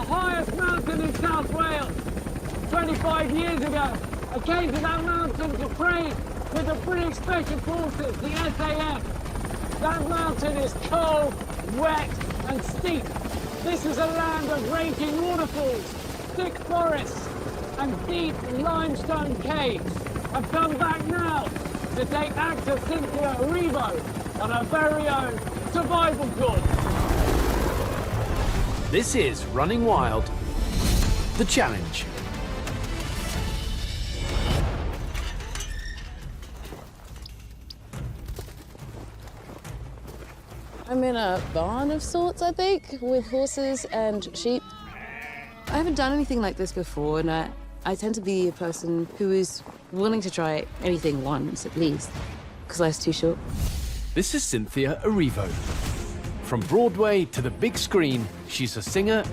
highest mountain in South Wales. 25 years ago, I came to that mountain to train with the British Special Forces, the SAS. That mountain is cold, wet, and steep. This is a land of raging waterfalls, thick forests, and deep limestone caves. I've come back now to take actor Cynthia Erivo on her very own survival course. This is Running Wild, the challenge. I'm in a barn of sorts, I think, with horses and sheep. I haven't done anything like this before, and I tend to be a person who is willing to try anything once, at least, because life's too short. This is Cynthia Erivo. From Broadway to the big screen, she's a singer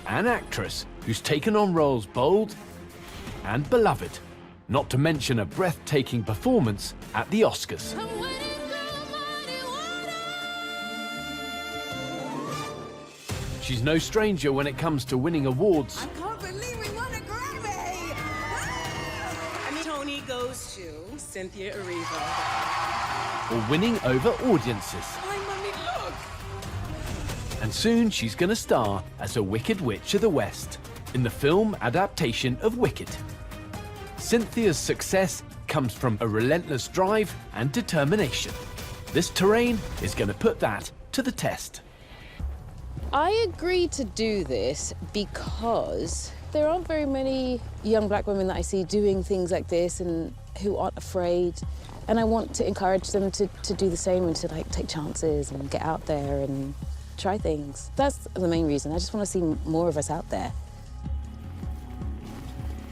and actress who's taken on roles bold and beloved, not to mention a breathtaking performance at the Oscars. She's no stranger when it comes to winning awards. I can't believe we won a Grammy! And Tony goes to Cynthia Erivo. Or winning over audiences. Hi, Mummy, look! And soon she's going to star as a Wicked Witch of the West in the film adaptation of Wicked. Cynthia's success comes from a relentless drive and determination. This terrain is going to put that to the test. I agreed to do this because there aren't very many young black women that I see doing things like this and who aren't afraid. And I want to encourage them to do the same and to take chances and get out there and try things. That's the main reason. I just want to see more of us out there.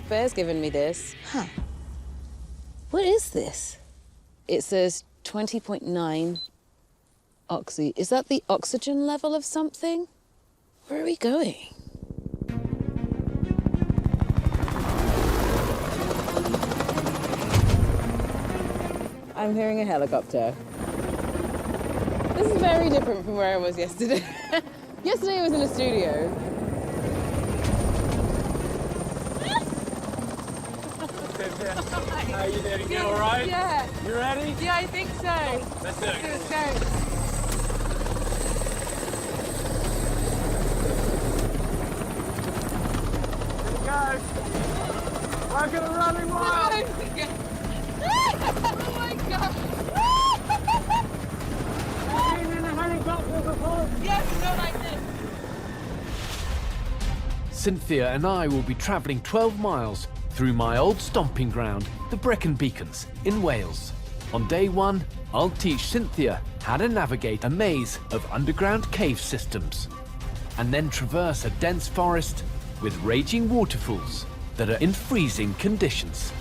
Bear's given me this. Huh. What is this? It says 20.9 oxy. Is that the oxygen level of something? Where are we going? I'm hearing a helicopter. This is very different from where I was yesterday. Yesterday I was in a studio. How you doing? You all right? Yeah. You ready? Yeah, I think so. Let's do it. Let's go. Go. Welcome to Running Wild. Oh my God. Have you been in a helicopter before? Yes, no, like this. Cynthia and I will be travelling 12 miles through my old stomping ground, the Brecon Beacons in Wales. On day one, I'll teach Cynthia how to navigate a maze of underground cave systems and then traverse a dense forest with raging waterfalls that are in freezing conditions.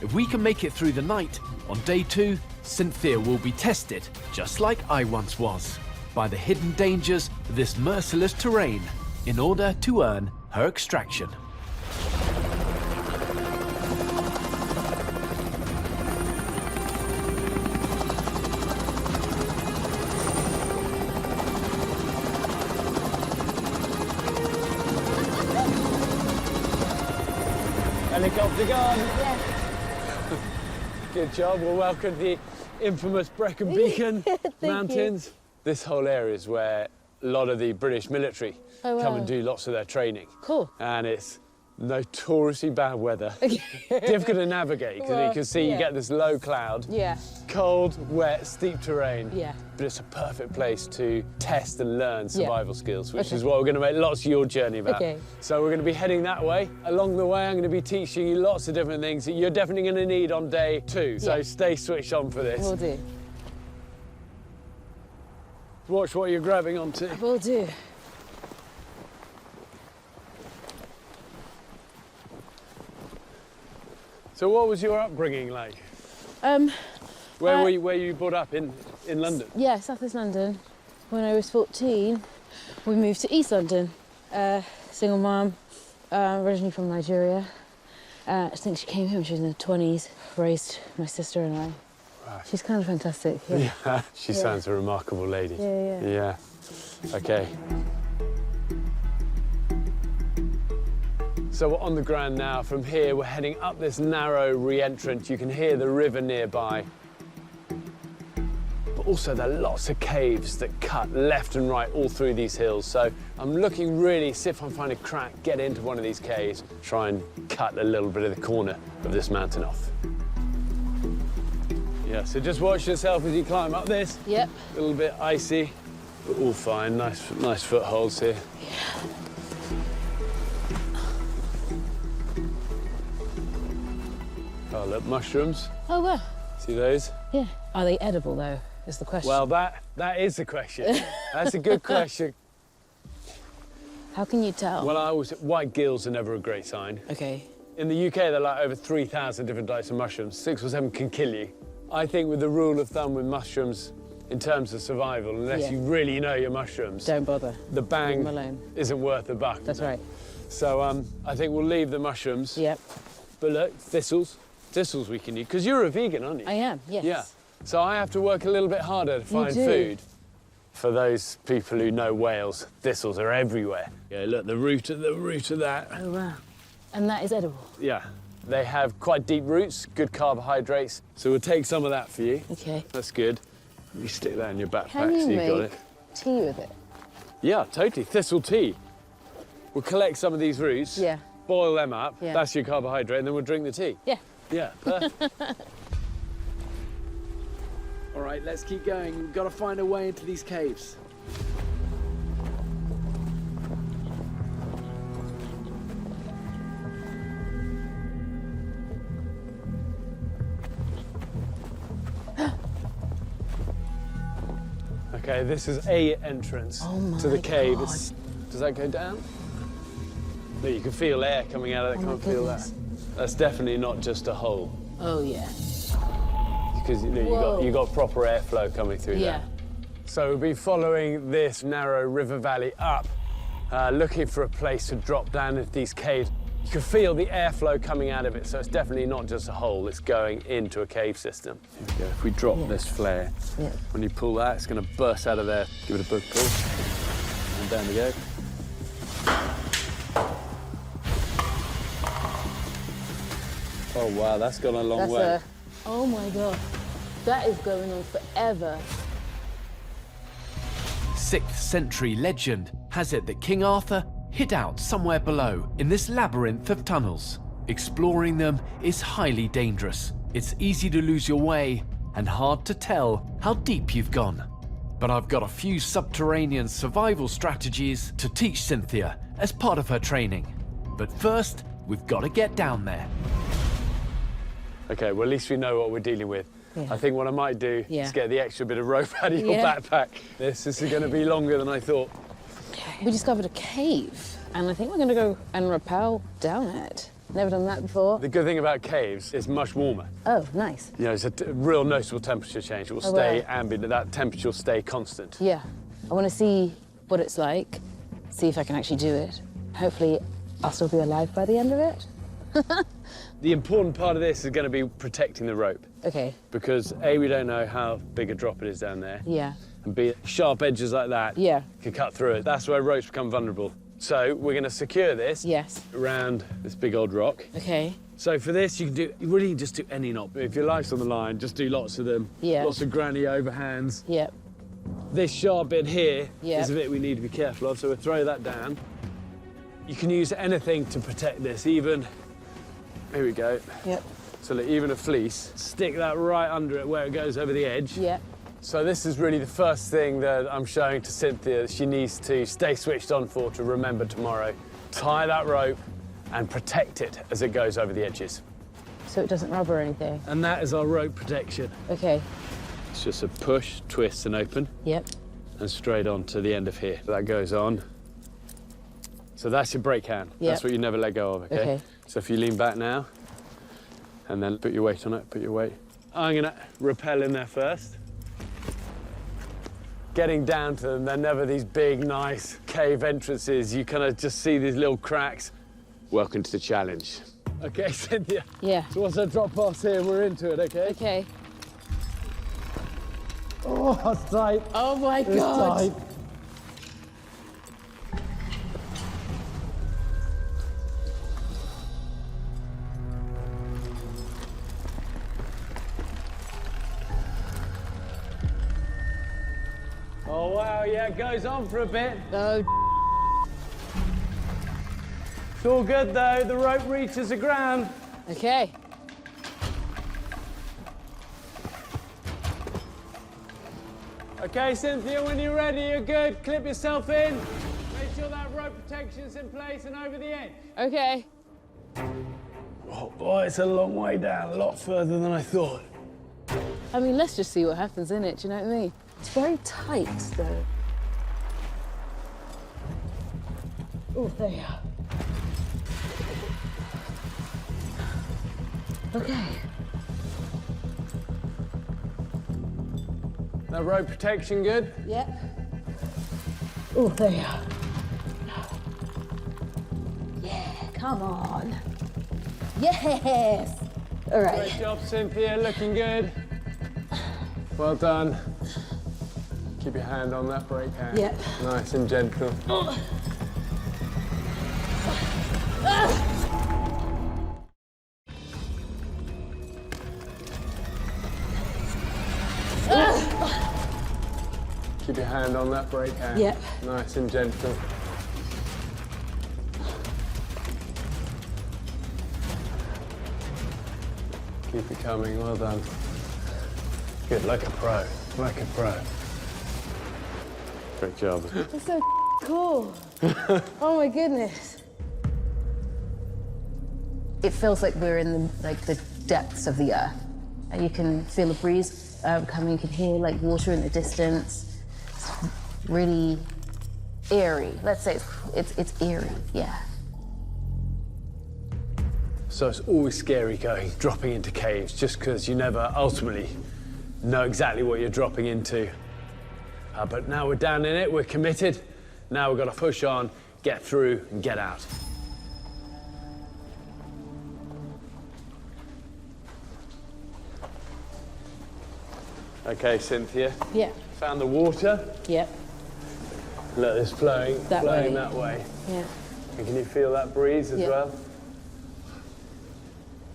If we can make it through the night, on day two, Cynthia will be tested, just like I once was, by the hidden dangers of this merciless terrain in order to earn her extraction. Helicopter gone. Yeah. Good job. Well, welcome to the infamous Brecon Beacon Mountains. This whole area is where a lot of the British military come and do lots of their training. Cool. And it's notoriously bad weather. Difficult to navigate, because Well, you can see you get this low cloud. Yeah. Cold, wet, steep terrain. Yeah. But it's a perfect place to test and learn survival skills, which Okay. is what we're going to make lots of your journey about. Okay. So we're going to be heading that way. Along the way, I'm going to be teaching you lots of different things that you're definitely going to need on day two. So Yeah. stay switched on for this. Will do. Watch what you're grabbing onto. Will do. So what was your upbringing like? Where were you brought up in London? Yeah, South East London. When I was 14, we moved to East London. Single mum, originally from Nigeria. I think she came here when she was in her 20s, raised my sister and I. Right. She's kind of fantastic, yeah. Yeah, she sounds a remarkable lady. Yeah. Yeah. Okay. So we're on the ground now. From here, we're heading up this narrow re-entrance. You can hear the river nearby. But also there are lots of caves that cut left and right all through these hills. So I'm looking really, see if I can find a crack, get into one of these caves, try and cut a little bit of the corner of this mountain off. Yeah, so just watch yourself as you climb up this. Yep. A little bit icy, but all fine. Nice footholds here. Oh, look, mushrooms. Oh, well. See those? Yeah. Are they edible, though, is the question. Well, that is the question. That's a good question. How can you tell? Well, white gills are never a great sign. Okay. In the UK, there are like over 3,000 different types of mushrooms. 6 or 7 can kill you. I think with the rule of thumb with mushrooms, in terms of survival, unless you really know your mushrooms, Don't bother. the bang Leave 'em alone. isn't worth the buck. That's right. So I think we'll leave the mushrooms. Yep. But look, thistles we can use. Because you're a vegan, aren't you? I am, yes. Yeah. So I have to work a little bit harder to find do. food. For those people who know Wales, thistles are everywhere. Yeah, look, the root of that. Oh, wow. And that is edible? Yeah. They have quite deep roots, good carbohydrates. So we'll take some of that for you. Okay. That's good. You stick that in your backpack Can you so you've got make it. tea with it? Yeah, totally. Thistle tea. We'll collect some of these roots. Yeah. Boil them up. Yeah. That's your carbohydrate, and then we'll drink the tea. Yeah. Yeah, perfect. All right, let's keep going. We've got to find a way into these caves. Okay, this is a entrance Oh to the my cave. God. Does that go down? No, you can feel air coming out of it. Oh my Can't feel that. goodness. That's definitely not just a hole, Oh, yeah. because Whoa. you got proper airflow coming through Yeah. there. So we'll be following this narrow river valley up, looking for a place to drop down into these caves. You can feel the airflow coming out of it, so it's definitely not just a hole, it's going into a cave system. Here we go. If we drop this flare, Yeah. when you pull that, it's going to burst out of there. Give it a big pull, and down we go. Oh wow, that's gone a long way. Oh my God. That is going on forever. 6th century legend has it that King Arthur hid out somewhere below in this labyrinth of tunnels. Exploring them is highly dangerous. It's easy to lose your way and hard to tell how deep you've gone. But I've got a few subterranean survival strategies to teach Cynthia as part of her training. But first, we've got to get down there. Okay, well, at least we know what we're dealing with. Yeah. I think what I might do Yeah. is get the extra bit of rope out of your Yeah. backpack. This is going to be longer than I thought. We discovered a cave, and I think we're going to go and rappel down it. Never done that before. The good thing about caves is much warmer. Oh, nice. You know, it's a real noticeable temperature change. It will Oh, stay wow. ambient, that temperature will stay constant. Yeah. I want to see what it's like, see if I can actually do it. Hopefully, I'll still be alive by the end of it. The important part of this is going to be protecting the rope, Okay. because A, we don't know how big a drop it is down there, Yeah. and B, sharp edges like that Yeah. can cut through it. That's where ropes become vulnerable. So we're going to secure this Yes. around this big old rock. Okay. So for this, you really just do any knot. If your life's on the line, just do lots of them. Yeah. Lots of granny overhands. Yep. This sharp bit here Yeah. is a bit we need to be careful of, so we'll throw that down. You can use anything to protect this, even, here we go. Yep. So look, even a fleece, stick that right under it where it goes over the edge. Yep. So this is really the first thing that I'm showing to Cynthia that she needs to stay switched on for to remember tomorrow. Tie that rope and protect it as it goes over the edges. So it doesn't rub or anything. And that is our rope protection. Okay. It's just a push, twist and open, Yep. and straight on to the end of here. That goes on. So that's your brake hand. Yep. That's what you never let go of, okay? Okay. So if you lean back now, and then put your weight on it, put your weight. I'm gonna rappel in there first. Getting down to them, they're never these big, nice cave entrances. You kind of just see these little cracks. Welcome to the challenge. Okay, Cynthia. Yeah. So once I drop off here, we're into it, okay? Okay. Oh, it's tight. Oh my It's God. tight. Wow, yeah, it goes on for a bit. Oh, It's all good though, the rope reaches the ground. okay. Okay, Cynthia, when you're ready, you're good. Clip yourself in. Make sure that rope protection's in place and over the edge. Okay. Oh boy, it's a long way down, a lot further than I thought. I mean, let's just see what happens, innit? Do you know what I mean? It's very tight, though. Oh, there you are. Okay. That rope protection good? Yep. Oh, there you are. Yeah, come on. Yes! All right. Great job, Cynthia, looking good. Well done. Keep your hand on that brake hand. Yep. Nice and gentle. Keep your hand on that brake hand. Yep. Nice and gentle. Keep it coming, well done. Good, like a pro, like a pro. Great job. That's so cool. Oh my goodness. It feels like we're in the depths of the earth. And you can feel a breeze coming, you can hear like water in the distance. It's really eerie. Let's say it's eerie, yeah. So it's always scary dropping into caves, just because you never ultimately know exactly what you're dropping into. But now we're down in it, we're committed. Now we've got to push on, get through, and get out. Okay, Cynthia. Yeah. Found the water. Yep. Look, it's flowing That way. that way. Yeah. And can you feel that breeze as Yeah. well?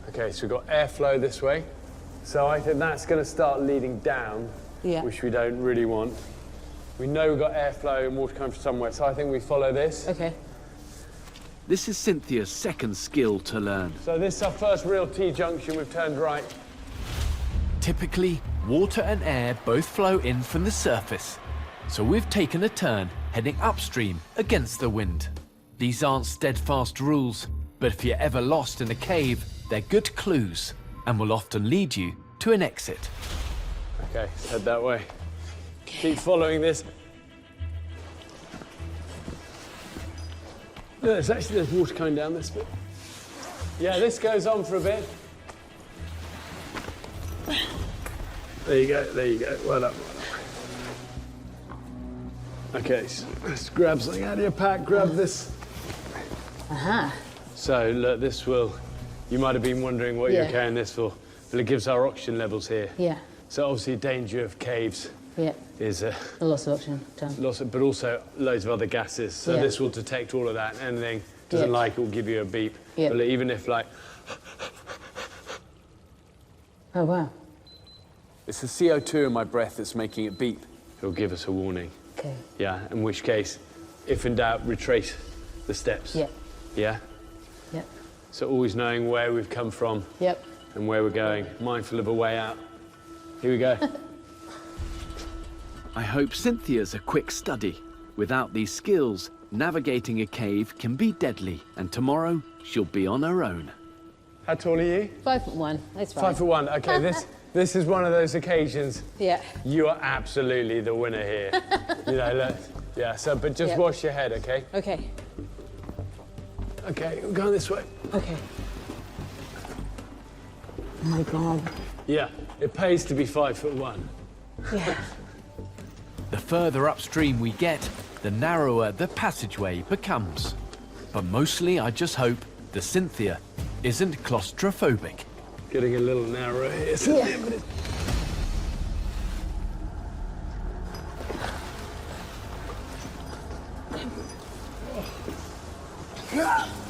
Okay, so we've got airflow this way. So I think that's going to start leading down, Yeah. which we don't really want. We know we've got airflow and water coming from somewhere, so I think we follow this. Okay. This is Cynthia's second skill to learn. So this is our first real T-junction. We've turned right. Typically, water and air both flow in from the surface. So we've taken a turn, heading upstream against the wind. These aren't steadfast rules, but if you're ever lost in a cave, they're good clues and will often lead you to an exit. Okay, let's head that way. Keep following this. No, there's water coming down this bit. Yeah, this goes on for a bit. There you go, there you go. Well up. Okay, so let's grab something out of your pack, grab this. Uh-huh. So look, this will, you might have been wondering what you're Yeah. carrying this for, but it gives our oxygen levels here. Yeah. So obviously danger of caves Yeah. is A loss of oxygen. Done. lots of, but also loads of other gases. So Yeah. this will detect all of that. Anything doesn't Yeah. like it will give you a beep. Yeah. But even if like, Oh, wow. it's the CO2 in my breath that's making it beep, it'll give us a warning. Okay. Yeah, in which case, if in doubt, retrace the steps. Yep. Yeah? Yep. So always knowing where we've come from Yep. and where we're going, mindful of a way out. Here we go. I hope Cynthia's a quick study. Without these skills, navigating a cave can be deadly, and tomorrow she'll be on her own. How tall are you? 5'1". That's fine. 5'1". Okay, this is one of those occasions. Yeah. You are absolutely the winner here. You know, look. Yeah, so, but just Yep. wash your head, okay? Okay. Okay, we're going this way. Okay. Oh my God. Yeah, it pays to be 5'1". Yeah. The further upstream we get, the narrower the passageway becomes. But mostly I just hope that Cynthia isn't claustrophobic. Getting a little narrow here. Yeah. But it's...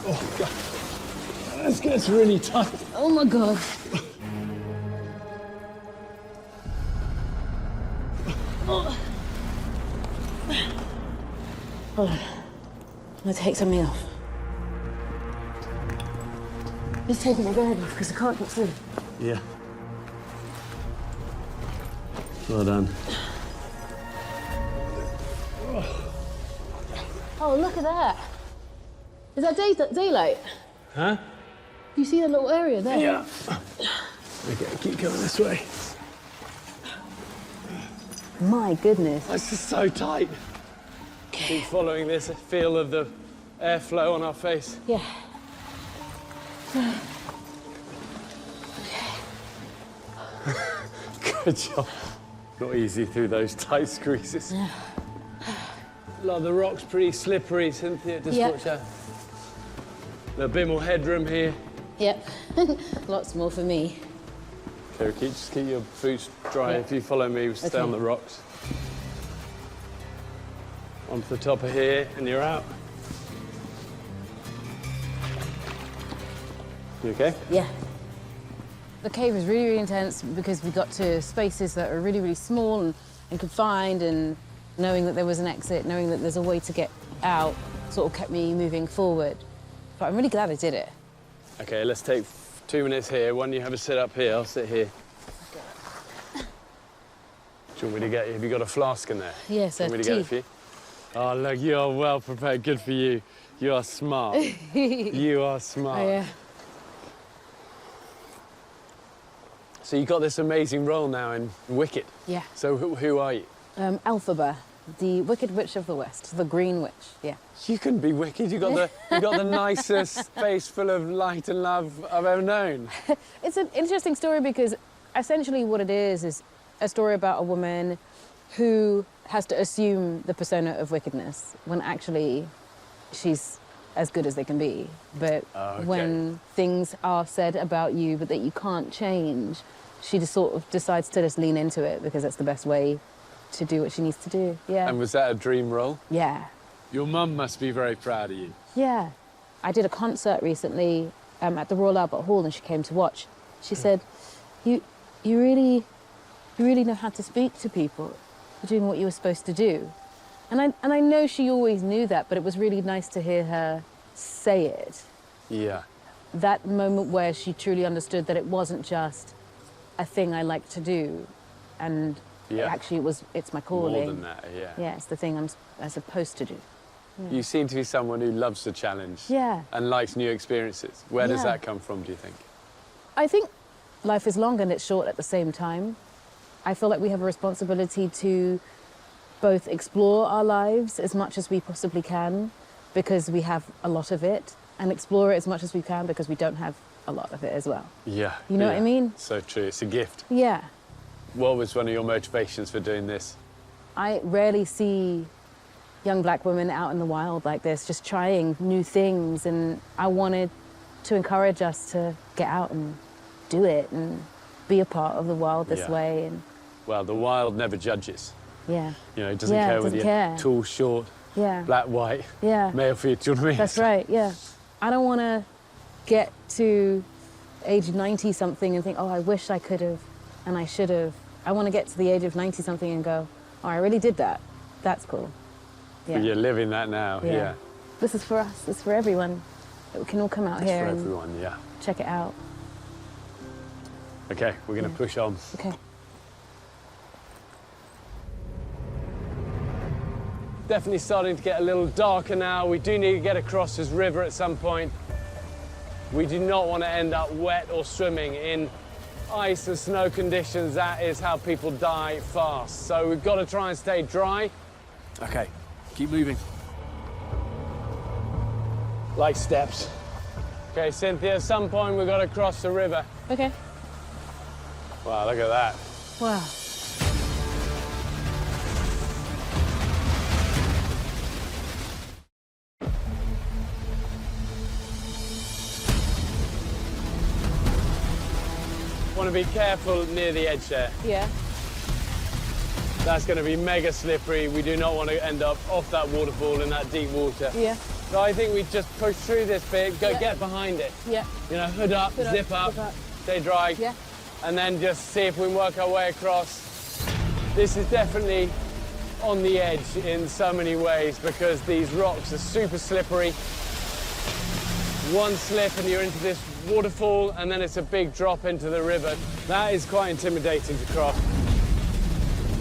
Oh, God. This gets really tight. Oh my God. Hold on. I'm gonna take something off. Just taking my bag off because I can't get through. Yeah. Well done. Oh, look at that. Is that daylight? Huh? You see that little area there? Yeah. Okay, keep coming this way. My goodness. This is so tight. Keep following this, feel of the airflow on our face. Yeah. Good job. Not easy through those tight squeezes. The rock's pretty slippery, Cynthia. Just watch out. A bit more headroom here. Yep. Lots more for me. Okay, just keep your boots dry. Yeah. If you follow me, we'll stay on the rocks. Onto the top of here, and you're out. You okay? Yeah. The cave was really, really intense because we got to spaces that are really, really small and confined, and knowing that there was an exit, knowing that there's a way to get out, sort of kept me moving forward. But I'm really glad I did it. Okay, let's take 2 minutes here. Why don't you have a sit up here? I'll sit here. Do you want me to get you? Have you got a flask in there? Yes, Do you want me to get it for you? Oh, look, you are well prepared. Good for you. You are smart. You are smart. Oh, yeah. So you got this amazing role now in Wicked. Yeah. So who are you? Elphaba, the Wicked Witch of the West, the Green Witch, yeah. You couldn't be Wicked. You got the nicest face full of light and love I've ever known. It's an interesting story because essentially what it is a story about a woman who has to assume the persona of wickedness when actually she's as good as they can be. But when things are said about you but that you can't change, she just sort of decides to just lean into it because that's the best way to do what she needs to do. Yeah. And was that a dream role? Yeah. Your mum must be very proud of you. Yeah. I did a concert recently at the Royal Albert Hall and she came to watch. She said, you really know how to speak to people. You're doing what you were supposed to do. And I know she always knew that, but it was really nice to hear her say it. Yeah. That moment where she truly understood that it wasn't just a thing I like to do, and actually it's my calling. More than that, yeah. Yeah, it's the thing I'm supposed to do. Yeah. You seem to be someone who loves the challenge. Yeah. And likes new experiences. Where does Yeah. that come from, do you think? I think life is long and it's short at the same time. I feel like we have a responsibility to both explore our lives as much as we possibly can because we have a lot of it, and explore it as much as we can because we don't have a lot of it as well. Yeah. You know what I mean? So true. It's a gift. Yeah. What was one of your motivations for doing this? I rarely see young black women out in the wild like this, just trying new things, and I wanted to encourage us to get out and do it and be a part of the world this way. And well, the wild never judges. yeah. You know, it doesn't care whether you're tall, short, black, white, male, female, do you know what I mean? That's right, yeah. I don't want to get to age 90-something and think, oh, I wish I could have and I should have. I want to get to the age of 90-something and go, oh, I really did that. That's cool. Yeah. But you're living that now, yeah. This is for us, it's for everyone. We can all come out here and everyone, check it out. Okay, we're going to push on. Okay. Definitely starting to get a little darker now. We do need to get across this river at some point. We do not want to end up wet or swimming in ice and snow conditions. That is how people die fast. So we've got to try and stay dry. Okay, keep moving. Like steps. Okay, Cynthia, at some point we've got to cross the river. Okay. Wow, look at that. Wow. Want to be careful near the edge there. Yeah. That's going to be mega slippery. We do not want to end up off that waterfall in that deep water. Yeah. So I think we just push through this bit, get behind it. Yeah. You know, hood up, zip up, stay dry. Yeah. And then just see if we can work our way across. This is definitely on the edge in so many ways because these rocks are super slippery. One slip and you're into this waterfall, and then it's a big drop into the river. That is quite intimidating to cross.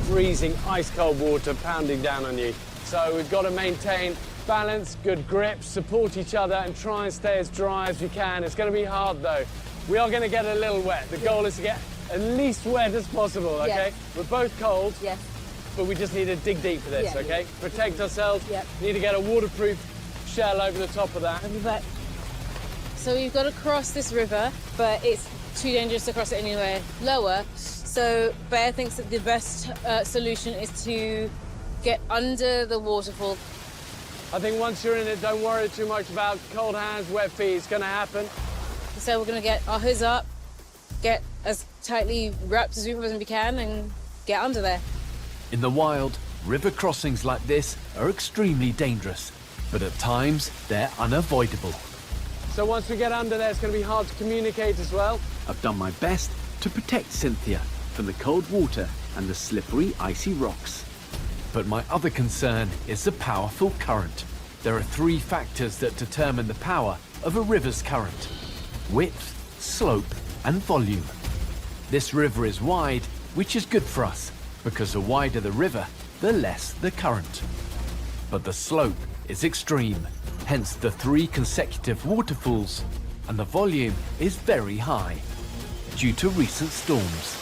Freezing, ice-cold water pounding down on you. So we've got to maintain balance, good grip, support each other, and try and stay as dry as you can. It's going to be hard, though. We are going to get a little wet. The goal is to get at least wet as possible, OK? Yes. We're both cold, Yes. but we just need to dig deep for this, Yeah. OK? Protect ourselves. Yep. Need to get a waterproof shell over the top of that. But so we've got to cross this river, but it's too dangerous to cross it anywhere lower. So Bear thinks that the best solution is to get under the waterfall. I think once you're in it, don't worry too much about cold hands, wet feet. It's going to happen. So we're going to get our hoods up, get as tightly wrapped as we can, and get under there. In the wild, river crossings like this are extremely dangerous, but at times they're unavoidable. So once we get under there, it's going to be hard to communicate as well. I've done my best to protect Cynthia from the cold water and the slippery, icy rocks. But my other concern is the powerful current. There are 3 factors that determine the power of a river's current: width, slope, and volume. This river is wide, which is good for us, because the wider the river, the less the current. But the slope is extreme, hence the 3 consecutive waterfalls, and the volume is very high, due to recent storms.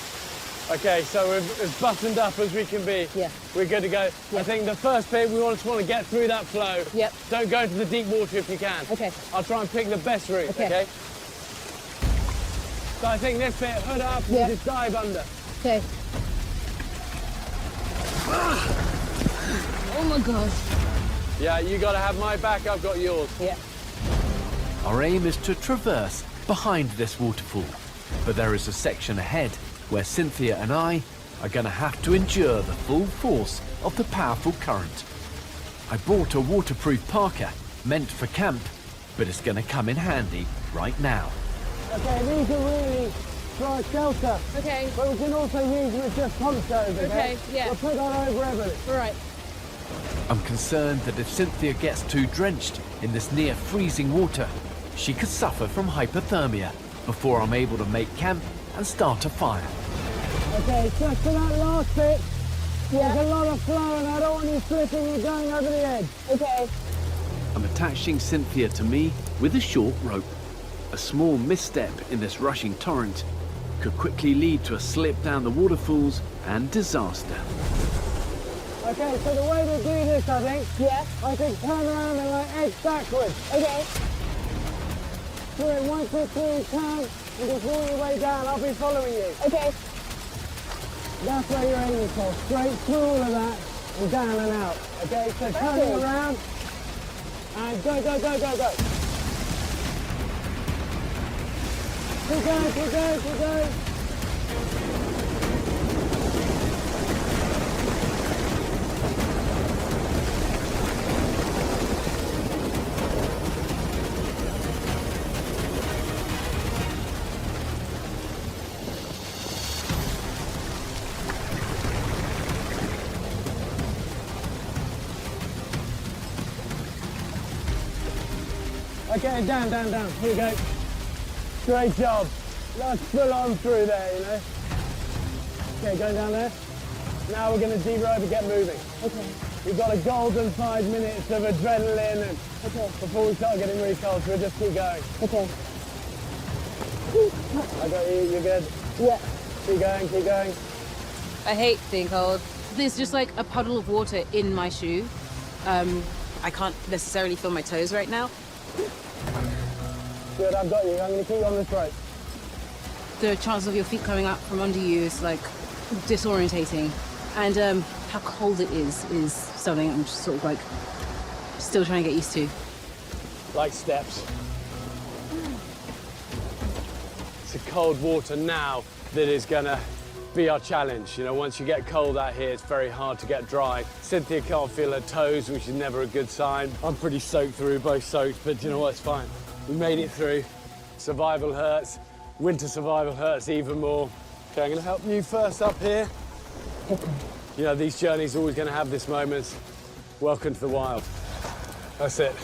OK, so we're as buttoned up as we can be. Yeah. We're good to go. Yeah. I think the first bit, we just want to get through that flow. Yep. Don't go into the deep water if you can. OK. I'll try and pick the best route, OK. OK? So I think this bit, hood up, Yeah. and just dive under. Okay. Oh my gosh. Yeah, you got to have my back, I've got yours. Yeah. Our aim is to traverse behind this waterfall, but there is a section ahead where Cynthia and I are going to have to endure the full force of the powerful current. I bought a waterproof parka meant for camp, but it's going to come in handy right now. OK, these are really dry shelter, Okay. but we can also use them as just ponchos, Okay, yeah. We'll put that over everything. All right. I'm concerned that if Cynthia gets too drenched in this near freezing water, she could suffer from hypothermia before I'm able to make camp and start a fire. OK, just for that last bit, there's a lot of flow and I don't want you slipping and going over the edge. Okay. I'm attaching Cynthia to me with a short rope. A small misstep in this rushing torrent could quickly lead to a slip down the waterfalls and disaster. OK, so the way to do this, I think, I think turn around and like edge backwards. Okay. Do it once or two and turn and just walk your way down. I'll be following you. Okay. That's where you're aiming for. Straight through all of that and down and out. OK, so turning around and go, go, go, go, go. Keep going, keep going, keep going. Okay, down, down, down. Here we go. Great job. That's full on through there, you know. Okay, going down there. Now we're going to derope and get moving. Okay. We've got a golden 5 minutes of adrenaline and before we start getting really cold, so we'll just keep going. Okay. I got you, you're good. Yeah. Keep going, keep going. I hate being cold. There's just like a puddle of water in my shoe. I can't necessarily feel my toes right now. Good, I've got you. I'm going to keep you on this rope. The chance of your feet coming up from under you is like disorientating. And how cold it is something I'm just sort of like still trying to get used to. Like steps. It's the cold water now that is going to be our challenge. You know, once you get cold out here, it's very hard to get dry. Cynthia can't feel her toes, which is never a good sign. I'm pretty soaked through, both soaked, but you know what, it's fine. We made it through. Survival hurts. Winter survival hurts even more. Okay, I'm going to help you first up here. You know, these journeys are always going to have this moment. Welcome to the wild. That's it.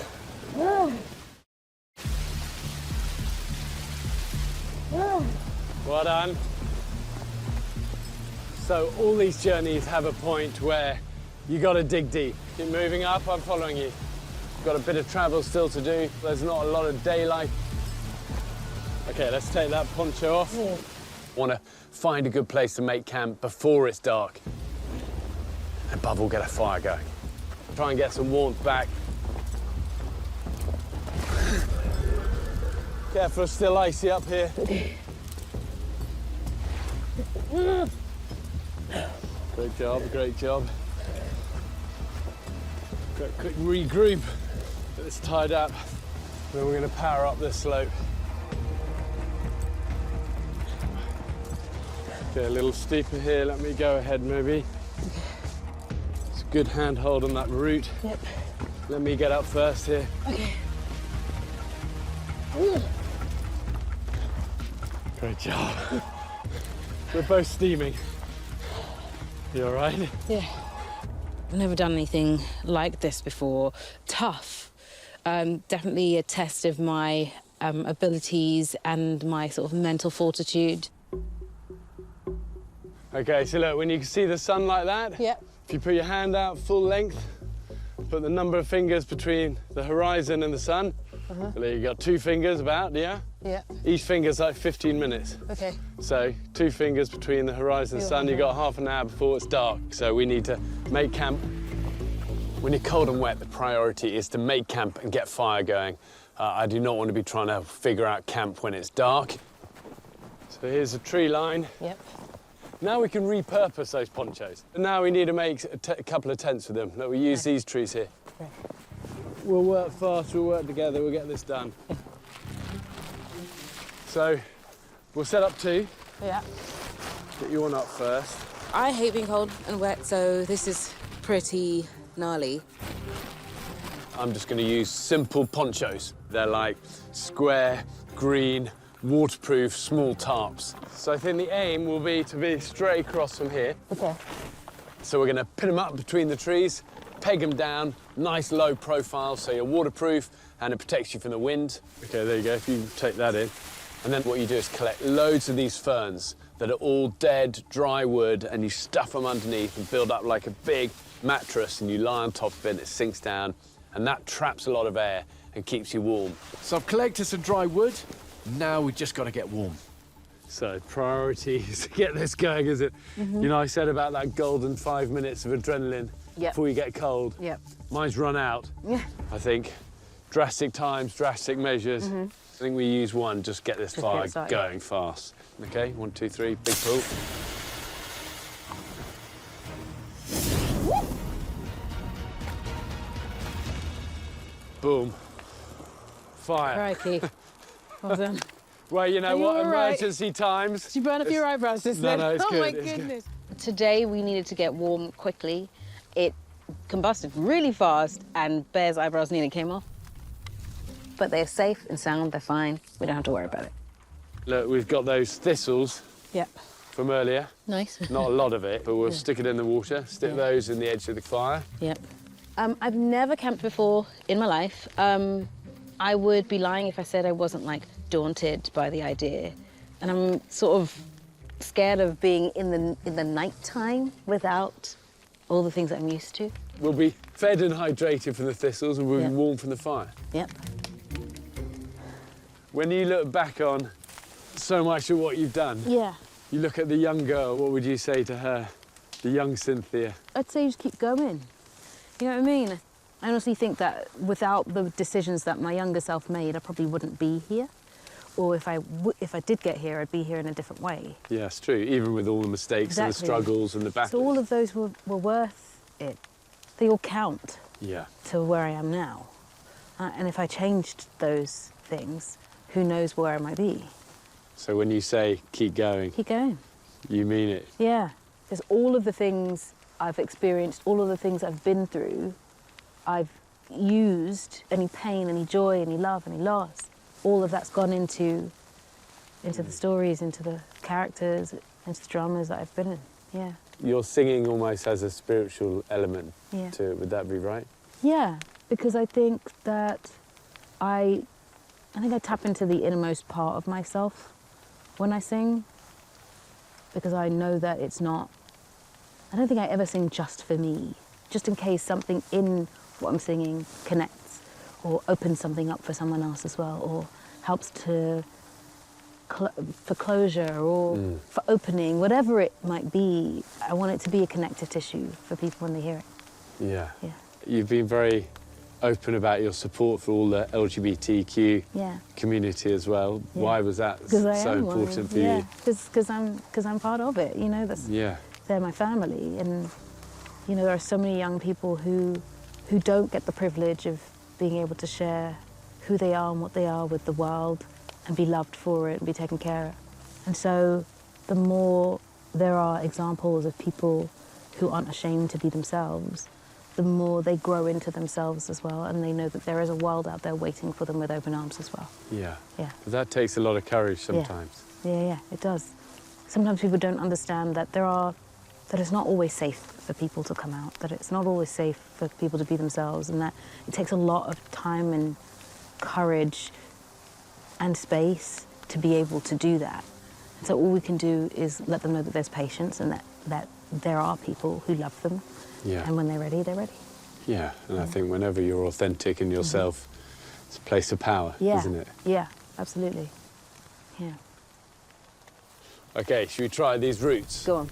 Well done. So all these journeys have a point where you got to dig deep. Keep moving up, I'm following you. Got a bit of travel still to do. There's not a lot of daylight. Okay, let's take that poncho off. Want to find a good place to make camp before it's dark. And above all, get a fire going. Try and get some warmth back. Careful, it's still icy up here. Great job, great job. Quick regroup. Get this tied up. Then we're going to power up this slope. Okay, a little steeper here. Let me go ahead, maybe. It's a good handhold on that route. Yep. Let me get up first here. Okay. Great job. We're both steaming. You all right? Yeah. I've never done anything like this before. Tough. Definitely a test of my abilities and my sort of mental fortitude. Okay, so look, when you can see the sun like that, Yep. if you put your hand out full length, put the number of fingers between the horizon and the sun. So there you got 2 fingers about, yeah? Yeah. Each finger's like 15 minutes. Okay. So 2 fingers between the horizon and the sun, you got half an hour before it's dark. So we need to make camp. When you're cold and wet, the priority is to make camp and get fire going. I do not want to be trying to figure out camp when it's dark. So here's a tree line. Yep. Now we can repurpose those ponchos. And now we need to make a couple of tents with them. That we use these trees here. Okay. We'll work fast, we'll work together, we'll get this done. So we'll set up 2. Yeah. Get you one up first. I hate being cold and wet, so this is pretty gnarly. I'm just going to use simple ponchos. They're like square, green, waterproof, small tarps. So I think the aim will be to be straight across from here. Okay. So we're going to pin them up between the trees, peg them down, nice low profile so you're waterproof and it protects you from the wind. Okay, there you go, if you take that in. And then what you do is collect loads of these ferns that are all dead, dry wood, and you stuff them underneath and build up like a big mattress, and you lie on top of it and it sinks down, and that traps a lot of air and keeps you warm. So I've collected some dry wood. Now we've just got to get warm. So priority is to get this going, is it? You know, I said about that golden 5 minutes of adrenaline before you get cold. Yep. Mine's run out, Yeah. I think. Drastic times, drastic measures. I think we use one, just get this fire get started. going fast. Okay, 1, 2, 3, big pull. Boom. Fire. Crikey. Well done. Well, you know Are you what? all right? Emergency times. Did you burn up your eyebrows just No, then? no, it's oh good, my it's good. goodness. Today we needed to get warm quickly. It combusted really fast and Bear's eyebrows nearly came off. But they're safe and sound, they're fine. We don't have to worry about it. Look, we've got those thistles Yep. from earlier. Nice. Not a lot of it, but we'll stick it in the water, stick those in the edge of the fire. Yep. I've never camped before in my life. I would be lying if I said I wasn't like daunted by the idea. And I'm sort of scared of being in the nighttime without all the things that I'm used to. We'll be fed and hydrated from the thistles and we'll Yeah. be warm from the fire. Yep. When you look back on so much of what you've done, Yeah. you look at the young girl, what would you say to her? The young Cynthia. I'd say just keep going. You know what I mean? I honestly think that without the decisions that my younger self made, I probably wouldn't be here. Or if I did get here, I'd be here in a different way. Yeah, it's true, even with all the mistakes and the Exactly. struggles and the battles. So all of those were worth it. They all count Yeah. to where I am now. And if I changed those things, who knows where I might be. So when you say keep going, Keep going. you mean it. Yeah. Because all of the things I've experienced, all of the things I've been through, I've used any pain, any joy, any love, any loss. All of that's gone into the stories, into the characters, into the dramas that I've been in. Yeah. your singing almost has a spiritual element Yeah. to it. Would that be right? Yeah, because I think that I tap into the innermost part of myself when I sing, because I know that it's not, I don't think I ever sing just for me, just in case something in what I'm singing connects or opens something up for someone else as well, or helps to for closure or for opening, whatever it might be. I want it to be a connective tissue for people when they hear it. Yeah. Yeah. You've been very open about your support for all the LGBTQ Yeah. community as well. Yeah. Why was that Because I so am important one. for Yeah, you? because I'm part of it. You know, Yeah. they're my family, and you know, there are so many young people who don't get the privilege of being able to share who they are and what they are with the world, and be loved for it and be taken care of. And so, the more there are examples of people who aren't ashamed to be themselves, the more they grow into themselves as well, and they know that there is a world out there waiting for them with open arms as well. Yeah. Yeah. But that takes a lot of courage sometimes. Yeah, it does. Sometimes people don't understand that that it's not always safe for people to come out, that it's not always safe for people to be themselves, and that it takes a lot of time and courage and space to be able to do that. And so all we can do is let them know that there's patience and that there are people who love them. Yeah. And when they're ready, they're ready. Yeah. And I think whenever you're authentic in yourself, it's a place of power, Yeah. isn't it? Yeah, absolutely. Yeah. Okay, should we try these routes? Go on.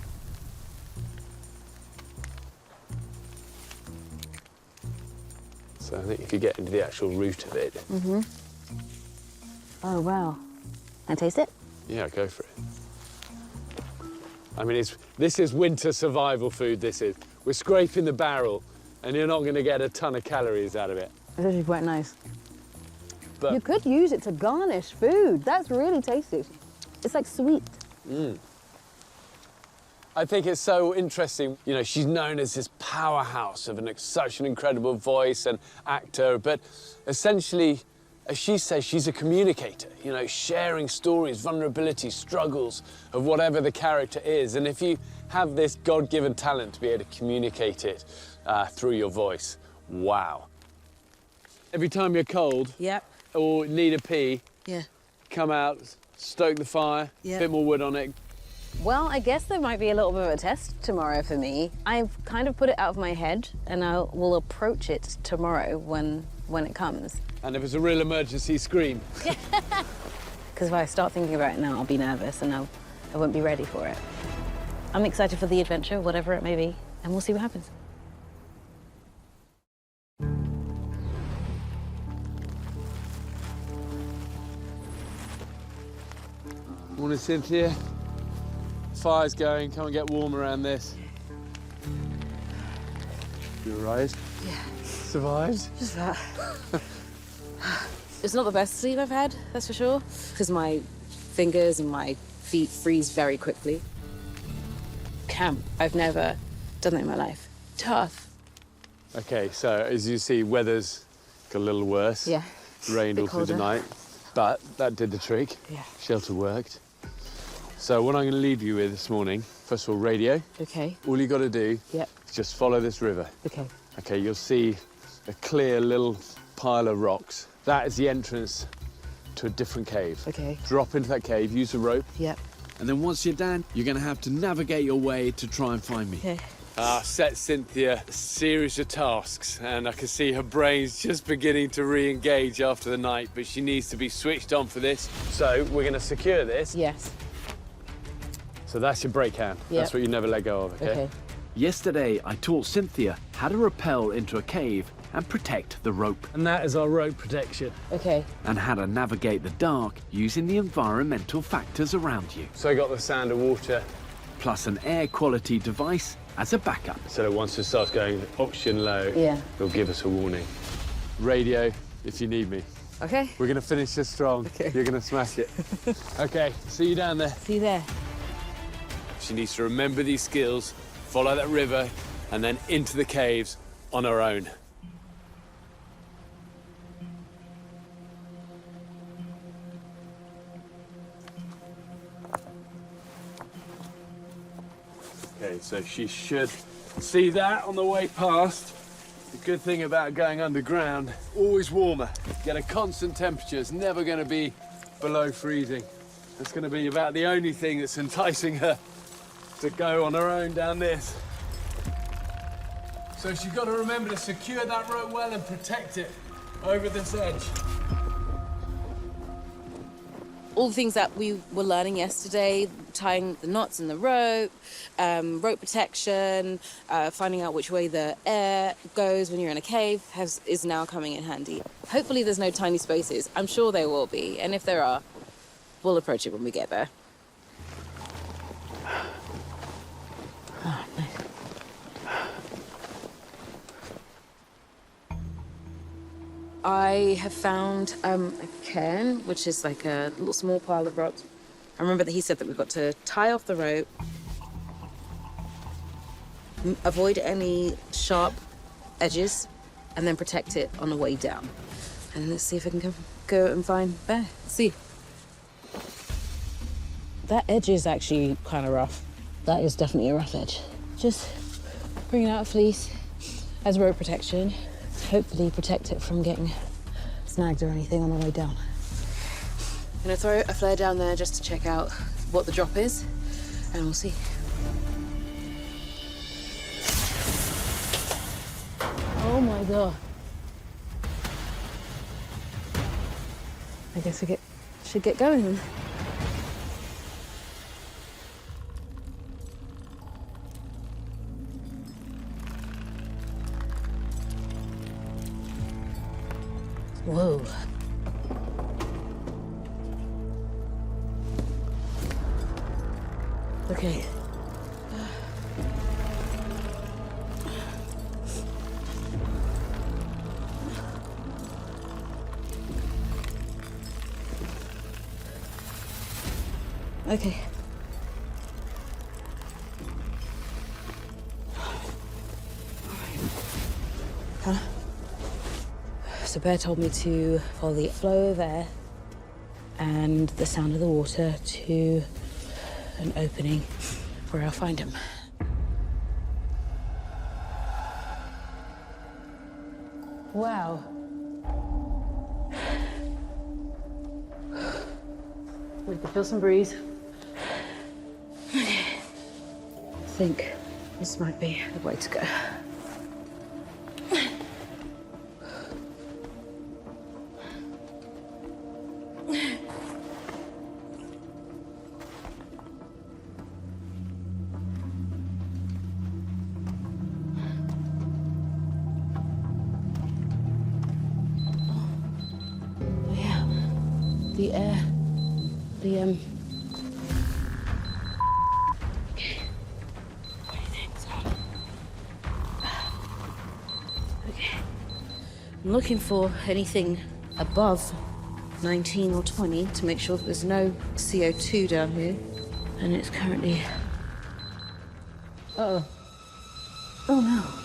So I think if you get into the actual root of it, Oh, wow. Can I taste it? yeah, go for it. I mean, this is winter survival food, this is. We're scraping the barrel, and you're not going to get a ton of calories out of it. It's actually quite nice. But You could use it to garnish food. That's really tasty. It's like sweet. I think it's so interesting. You know, she's known as this powerhouse of such an incredible voice and actor, but essentially, as she says, she's a communicator, you know, sharing stories, vulnerabilities, struggles of whatever the character is. And if you have this God-given talent to be able to communicate it through your voice, wow. Every time you're cold Yep. or need a pee, Yeah. come out, stoke the fire, Yeah. bit more wood on it. Well, I guess there might be a little bit of a test tomorrow for me. I've kind of put it out of my head, and I will approach it tomorrow when it comes. And if it's a real emergency, scream. Because if I start thinking about it now, I'll be nervous and I won't be ready for it. I'm excited for the adventure, whatever it may be, and we'll see what happens. Morning, Cynthia. Fire's going. Come and get warm around this. You all right? Yeah. Survived? Just that. It's not the best sleep I've had, that's for sure, because my fingers and my feet freeze very quickly. Camp, I've never done that in my life. Tough. Okay, so as you see, weather's got a little worse. Yeah. Rained all Bit through the colder. night, but that did the trick. Yeah. Shelter worked. So what I'm going to leave you with this morning, first of all, radio. Okay. All you got to do Yep. is just follow this river. Okay. Okay, you'll see a clear little pile of rocks. That is the entrance to a different cave. Okay. Drop into that cave, use a rope. Yep. And then once you're down, you're going to have to navigate your way to try and find me. Okay. Set Cynthia a series of tasks, and I can see her brain's just beginning to re-engage after the night, but she needs to be switched on for this. So we're going to secure this. Yes. So that's your brake hand. Yep. That's what you never let go of, okay? Okay. Yesterday, I taught Cynthia how to rappel into a cave and protect the rope, And that is our rope protection. Okay. and how to navigate the dark using the environmental factors around you, So I got the sound of water, plus an air quality device as a backup. so that once it starts going oxygen low, Yeah. it'll give us a warning. Radio, if you need me. Okay. We're going to finish this strong. Okay. You're going to smash it. Okay, see you down there. See you there. She needs to remember these skills, follow that river, and then into the caves on her own. Okay, so she should see that on the way past. The good thing about going underground, always warmer. Get a constant temperature, it's never going to be below freezing. That's going to be about the only thing that's enticing her to go on her own down this. So she's got to remember to secure that rope well and protect it over this edge. All the things that we were learning yesterday, tying the knots in the rope, rope protection, finding out which way the air goes when you're in a cave is now coming in handy. Hopefully there's no tiny spaces. I'm sure there will be, and if there are, we'll approach it when we get there. Oh, no. I have found a cairn, which is like a little small pile of rocks. I remember that he said that we've got to tie off the rope, avoid any sharp edges, and then protect it on the way down. And let's see if I can go and find Bear. Let's see. That edge is actually kind of rough. That is definitely a rough edge. Just bringing out a fleece as rope protection. Hopefully protect it from getting snagged or anything on the way down. I'm gonna throw a flare down there just to check out what the drop is, and we'll see. Oh my God. I guess we should get going then. Whoa. Okay. Okay. Huh? So Bear told me to follow the flow there and the sound of the water to an opening where I'll find him. Wow. We can feel some breeze. I think this might be the way to go. The air, okay. Okay. I'm looking for anything above 19 or 20 to make sure that there's no CO2 down here. And it's currently... Uh-oh. Oh no.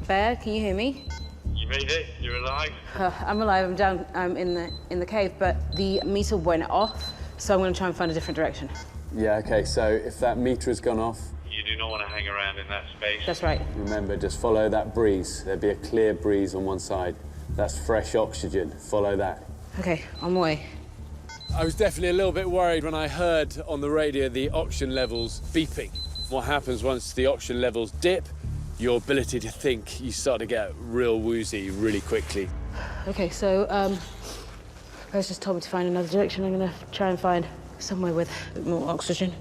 Bear, can you hear me? You made it. You're alive. I'm alive. I'm down. I'm in the cave, but the meter went off, so I'm going to try and find a different direction. Yeah, okay, so if that meter has gone off... You do not want to hang around in that space. That's right. Remember, just follow that breeze. There'll be a clear breeze on one side. That's fresh oxygen. Follow that. Okay, on my way. I was definitely a little bit worried when I heard on the radio the oxygen levels beeping. What happens once the oxygen levels dip? Your ability to think, you start to get real woozy really quickly. Okay, so, Bear's just told me to find another direction. I'm gonna try and find somewhere with a bit more oxygen.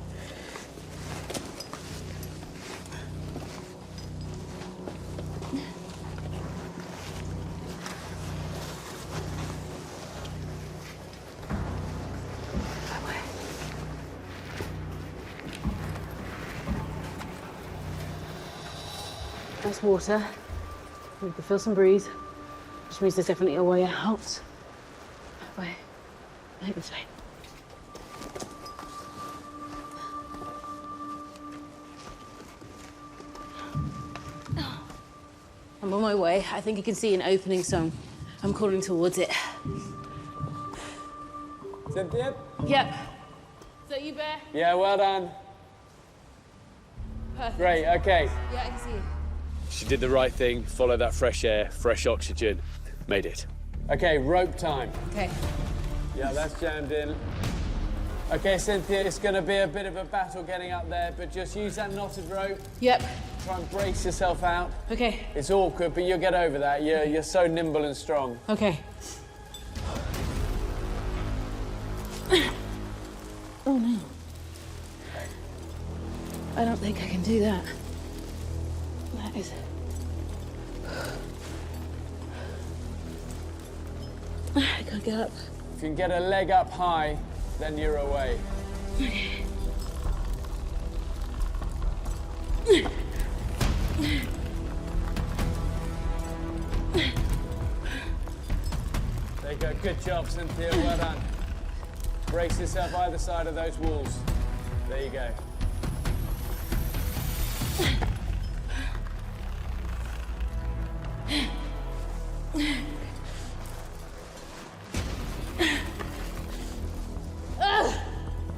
Nice water. We can feel some breeze, which means there's definitely a way out. That way. I think this way. I'm on my way. I think I can see an opening, so I'm calling towards it. Cynthia? Yep. Is that you, Bear? Yeah, well done. Perfect. Great, okay. Yeah, I can see you. She did the right thing, followed that fresh air, fresh oxygen, made it. Okay, rope time. Okay. Yeah, that's jammed in. Okay, Cynthia, it's gonna be a bit of a battle getting up there, but just use that knotted rope. Yep. Try and brace yourself out. Okay. It's awkward, but you'll get over that. You're so nimble and strong. Okay. Oh no. I don't think I can do that. That is. I can't get up. If you can get a leg up high, then you're away. There you go. Good job, Cynthia. Well done. Brace yourself either side of those walls. There you go.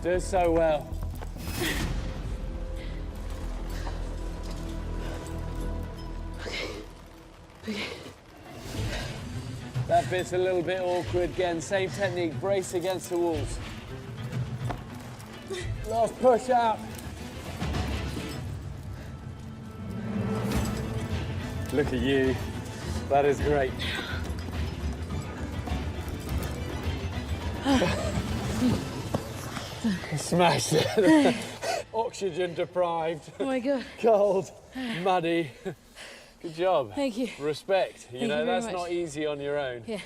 Do so well. That bit's a little bit awkward. Again, same technique. Brace against the walls. Last push out. Look at you. That is great. Smashed it. Oxygen deprived. Oh my God. Cold. Muddy. Good job. Thank you. Respect. Thank You know, you very that's much. not easy on your own. Yeah.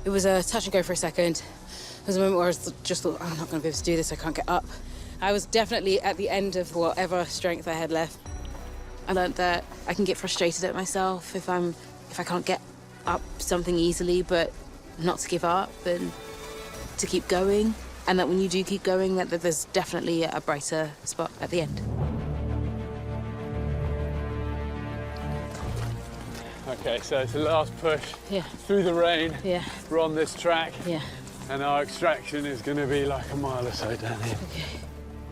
It was a touch and go for a second. There was a moment where I just thought, I'm not going to be able to do this. I can't get up. I was definitely at the end of whatever strength I had left. I learned that I can get frustrated at myself if I can't get up something easily, but not to give up and to keep going. And that when you do keep going, that there's definitely a brighter spot at the end. Okay, so it's the last push Yeah. through the rain. Yeah. We're on this track, Yeah. and our extraction is going to be like a mile or so down here.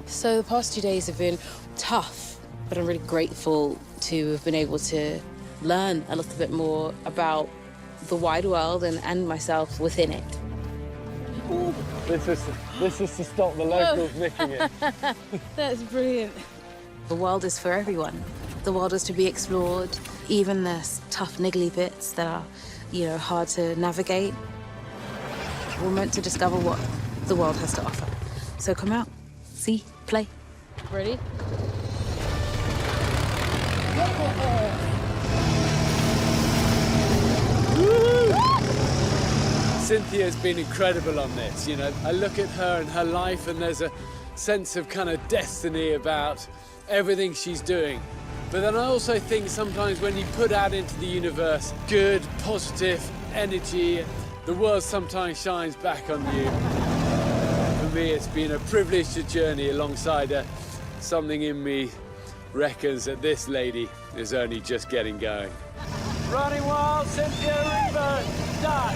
So the past 2 days have been tough, but I'm really grateful to have been able to learn a little bit more about the wide world and myself within it. This is to stop the locals nicking it. That's brilliant. The world is for everyone. The world is to be explored, even the tough, niggly bits that are, hard to navigate. We're meant to discover what the world has to offer. So come out, see, play. Ready? Cynthia's been incredible on this, you know. I look at her and her life and there's a sense of kind of destiny about everything she's doing. But then I also think sometimes when you put out into the universe good, positive energy, the world sometimes shines back on you. For me, it's been a privilege to journey alongside her. Something in me reckons that this lady is only just getting going. Running Wild, Cynthia Erivo, start.